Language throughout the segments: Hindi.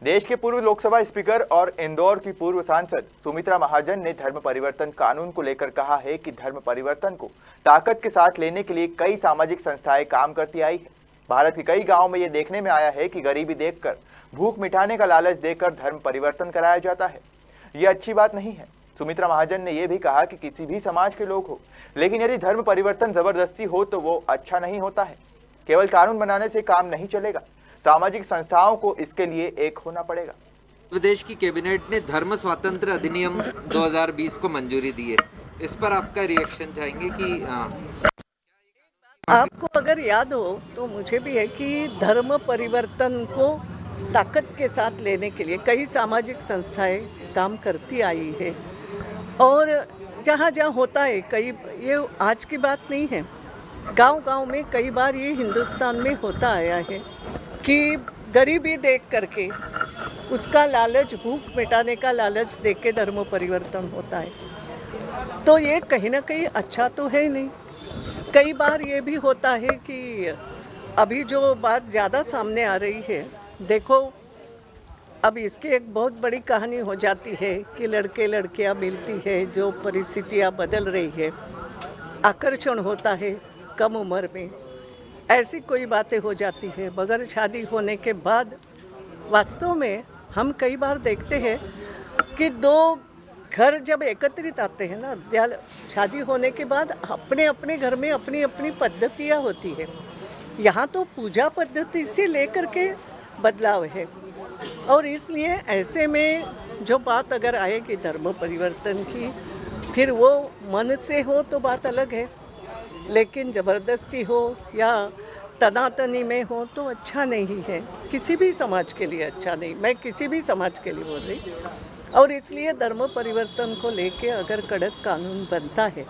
देश के पूर्व लोकसभा स्पीकर और इंदौर की पूर्व सांसद सुमित्रा महाजन ने धर्म परिवर्तन कानून को लेकर कहा है कि धर्म परिवर्तन को ताकत के साथ लेने के लिए कई सामाजिक संस्थाएं काम करती आई है। भारत के कई गांवों में ये देखने में आया है कि गरीबी देखकर, भूख मिटाने का लालच देकर धर्म परिवर्तन कराया जाता है। ये अच्छी बात नहीं है। सुमित्रा महाजन ने यह भी कहा कि किसी भी समाज के लोग हो, लेकिन यदि धर्म परिवर्तन जबरदस्ती हो तो वो अच्छा नहीं होता है। केवल कानून बनाने से काम नहीं चलेगा, सामाजिक संस्थाओं को इसके लिए एक होना पड़ेगा। प्रदेश की कैबिनेट ने धर्म स्वातंत्र अधिनियम 2020 को मंजूरी दी है, इस पर आपका रिएक्शन चाहेंगे कि आपको अगर याद हो तो मुझे भी है कि धर्म परिवर्तन को ताकत के साथ लेने के लिए कई सामाजिक संस्थाएं काम करती आई है और जहाँ जहाँ होता है, कई ये आज की बात नहीं है, गांव-गांव में कई बार ये हिंदुस्तान में होता आया है कि गरीबी देख करके उसका लालच, भूख मिटाने का लालच देख के धर्म परिवर्तन होता है। तो ये कहीं ना कहीं अच्छा तो है नहीं। कई बार ये भी होता है कि अभी जो बात ज़्यादा सामने आ रही है, देखो अब इसकी एक बहुत बड़ी कहानी हो जाती है कि लड़के लड़कियां मिलती है, जो परिस्थितियां बदल रही है, आकर्षण होता है कम उम्र में, ऐसी कोई बातें हो जाती है। मगर शादी होने के बाद वास्तव में हम कई बार देखते हैं कि दो घर जब एकत्रित आते हैं ना, शादी होने के बाद अपने अपने घर में अपनी अपनी पद्धतियाँ होती है। यहाँ तो पूजा पद्धति से लेकर के बदलाव है और इसलिए ऐसे में जो बात अगर आएगी धर्म परिवर्तन की, फिर वो मन से हो तो बात अलग है, लेकिन ज़बरदस्ती हो या तनातनी में हो तो अच्छा नहीं है, किसी भी समाज के लिए अच्छा नहीं। मैं किसी भी समाज के लिए बोल रही। और इसलिए धर्म परिवर्तन को लेके अगर कड़क कानून बनता है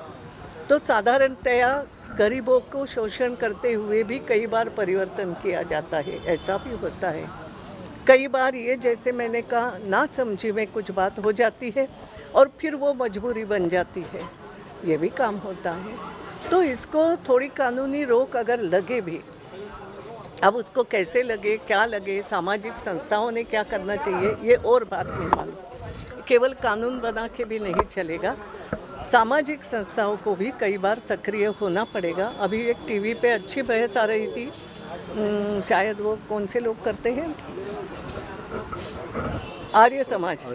तो साधारणतया गरीबों को शोषण करते हुए भी कई बार परिवर्तन किया जाता है, ऐसा भी होता है। कई बार ये जैसे मैंने कहा, ना समझी में कुछ बात हो जाती है और फिर वो मजबूरी बन जाती है, ये भी काम होता है। तो इसको थोड़ी कानूनी रोक अगर लगे भी, अब उसको कैसे लगे, क्या लगे, सामाजिक संस्थाओं ने क्या करना चाहिए, ये और बात नहीं मालूम। केवल कानून बना के भी नहीं चलेगा, सामाजिक संस्थाओं को भी कई बार सक्रिय होना पड़ेगा। अभी एक टीवी पे अच्छी बहस आ रही थी, शायद वो कौन से लोग करते हैं, आर्य समाज,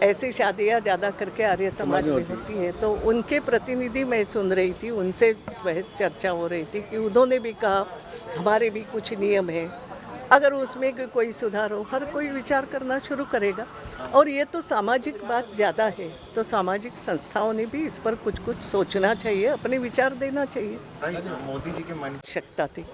ऐसी शादियाँ ज़्यादा करके आर्य समाज में होती हैं, तो उनके प्रतिनिधि मैं सुन रही थी, उनसे बहस चर्चा हो रही थी कि उन्होंने भी कहा हमारे भी कुछ नियम हैं, अगर उसमें कोई सुधार हो हर कोई विचार करना शुरू करेगा। और ये तो सामाजिक बात ज़्यादा है, तो सामाजिक संस्थाओं ने भी इस पर कुछ कुछ सोचना चाहिए, अपने विचार देना चाहिए। मोदी जी के मन आवश्यकता थी,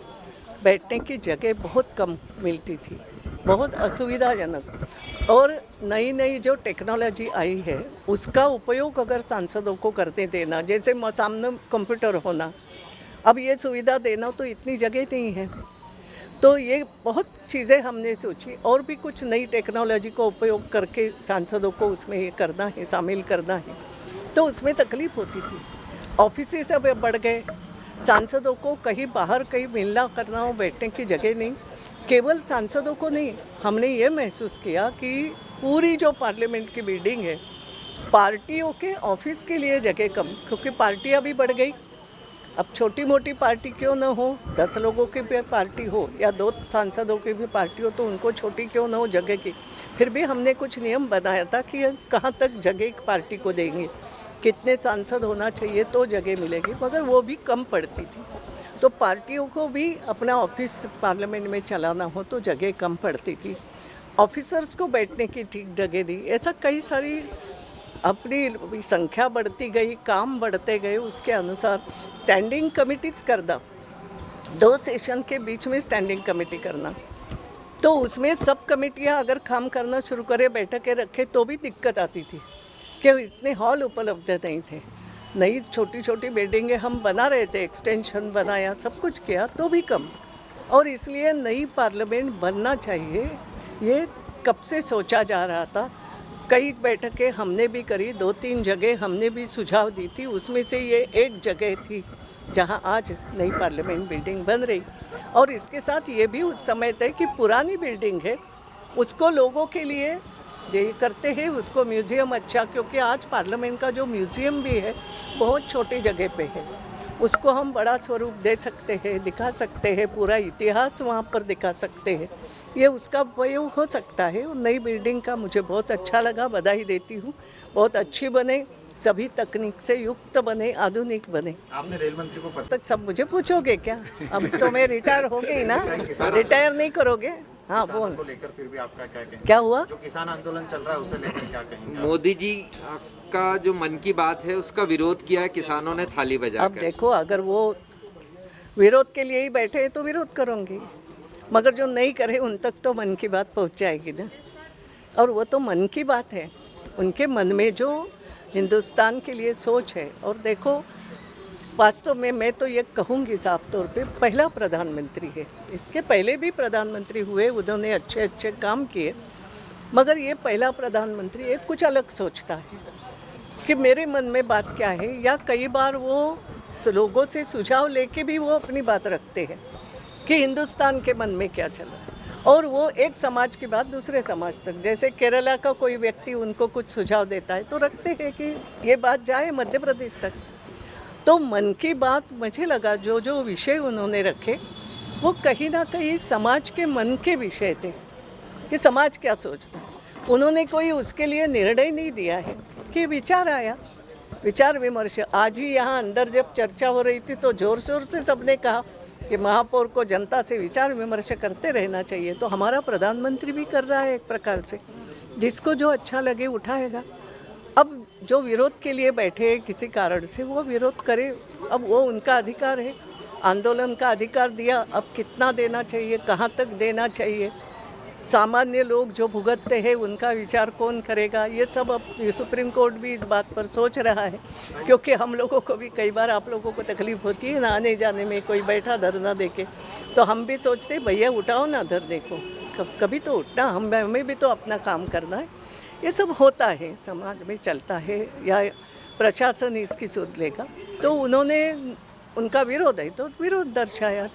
बैठने की जगह बहुत कम मिलती थी, बहुत असुविधाजनक। और नई नई जो टेक्नोलॉजी आई है उसका उपयोग अगर सांसदों को करते देना, जैसे सामने कंप्यूटर होना, अब ये सुविधा देना तो इतनी जगह नहीं है, तो ये बहुत चीज़ें हमने सोची और भी कुछ नई टेक्नोलॉजी का उपयोग करके सांसदों को उसमें ये करना है, शामिल करना है, तो उसमें तकलीफ़ होती थी। ऑफिस अब बढ़ गए, सांसदों को कहीं बाहर कहीं मिलना करना हो, बैठने की जगह नहीं। केवल सांसदों को नहीं, हमने ये महसूस किया कि पूरी जो पार्लियामेंट की बिल्डिंग है, पार्टियों के ऑफिस के लिए जगह कम, क्योंकि पार्टियाँ भी बढ़ गई। अब छोटी मोटी पार्टी क्यों ना हो, 10 लोगों की भी पार्टी हो या 2 सांसदों की भी पार्टी हो, तो उनको छोटी क्यों ना हो जगह की। फिर भी हमने कुछ नियम बनाया था कि कहाँ तक जगह एक पार्टी को देंगे, कितने सांसद होना चाहिए तो जगह मिलेगी, मगर वो भी कम पड़ती थी। तो पार्टियों को भी अपना ऑफिस पार्लियामेंट में चलाना हो तो जगह कम पड़ती थी, ऑफिसर्स को बैठने की ठीक जगह दी। ऐसा कई सारी अपनी संख्या बढ़ती गई, काम बढ़ते गए, उसके अनुसार स्टैंडिंग कमिटीज करना, 2 सेशन के बीच में स्टैंडिंग कमेटी करना, तो उसमें सब कमेटियां अगर काम करना शुरू करें, बैठकें रखें, तो भी दिक्कत आती थी कि इतने हॉल उपलब्ध नहीं थे। नई छोटी छोटी बिल्डिंगें हम बना रहे थे, एक्सटेंशन बनाया, सब कुछ किया, तो भी कम। और इसलिए नई पार्लियामेंट बनना चाहिए, ये कब से सोचा जा रहा था। कई बैठकें हमने भी करी, 2-3 जगह हमने भी सुझाव दी थी, उसमें से ये एक जगह थी जहां आज नई पार्लियामेंट बिल्डिंग बन रही। और इसके साथ ये भी उस समय तय कि पुरानी बिल्डिंग है, उसको लोगों के लिए ये करते हैं, उसको म्यूज़ियम अच्छा, क्योंकि आज पार्लियामेंट का जो म्यूज़ियम भी है बहुत छोटी जगह पे है, उसको हम बड़ा स्वरूप दे सकते हैं, दिखा सकते हैं, पूरा इतिहास वहाँ पर दिखा सकते हैं। ये उसका उपयोग हो सकता है। और नई बिल्डिंग का मुझे बहुत अच्छा लगा, बधाई देती हूँ। बहुत अच्छी बने, सभी तकनीक से युक्त बने, आधुनिक बने। आपने रेल मंत्री को पत्र तक सब मुझे पूछोगे क्या? अब तो मैं रिटायर हो गई ना, रिटायर नहीं करोगे? हाँ बोल, को लेकर फिर भी आपका क्या कहेंगे? क्या हुआ? जो किसान आंदोलन चल रहा है उसे लेकर क्या कहेंगे? मोदी जी का जो मन की बात है उसका विरोध किया है किसानों ने थाली अब बजाकर। देखो, अगर वो विरोध के लिए ही बैठे हैं तो विरोध करूँगी, मगर जो नहीं करे उन तक तो मन की बात पहुँच जाएगी ना। और वो तो मन की बात है, उनके मन में जो हिंदुस्तान के लिए सोच है। और देखो, वास्तव में मैं तो ये कहूँगी साफ तौर पे, पहला प्रधानमंत्री है। इसके पहले भी प्रधानमंत्री हुए, उन्होंने अच्छे अच्छे काम किए, मगर ये पहला प्रधानमंत्री एक कुछ अलग सोचता है कि मेरे मन में बात क्या है, या कई बार वो लोगों से सुझाव लेके भी वो अपनी बात रखते हैं कि हिंदुस्तान के मन में क्या चल रहा है। और वो एक समाज की बात दूसरे समाज तक, जैसे केरला का कोई व्यक्ति उनको कुछ सुझाव देता है तो रखते हैं कि ये बात जाए मध्य प्रदेश तक। तो मन की बात, मुझे लगा जो जो विषय उन्होंने रखे वो कहीं ना कहीं समाज के मन के विषय थे कि समाज क्या सोचता है। उन्होंने कोई उसके लिए निर्णय नहीं दिया है कि विचार आया, विचार विमर्श। आज ही यहाँ अंदर जब चर्चा हो रही थी तो ज़ोर शोर से सबने कहा कि महापौर को जनता से विचार विमर्श करते रहना चाहिए। तो हमारा प्रधानमंत्री भी कर रहा है एक प्रकार से, जिसको जो अच्छा लगे उठाएगा। अब जो विरोध के लिए बैठे किसी कारण से, वो विरोध करे, अब वो उनका अधिकार है, आंदोलन का अधिकार दिया। अब कितना देना चाहिए, कहाँ तक देना चाहिए, सामान्य लोग जो भुगतते हैं उनका विचार कौन करेगा, ये सब अब सुप्रीम कोर्ट भी इस बात पर सोच रहा है। क्योंकि हम लोगों को भी कई बार, आप लोगों को तकलीफ होती है ना आने जाने में, कोई बैठा धरना देके, तो हम भी सोचते भैया उठाओ ना धरने को, कभी तो उठना, हमें भी तो अपना काम करना है। ये सब होता है, समाज में चलता है, या प्रशासन इसकी सुध लेगा। तो उन्होंने, उनका विरोध है तो विरोध दर्शाया।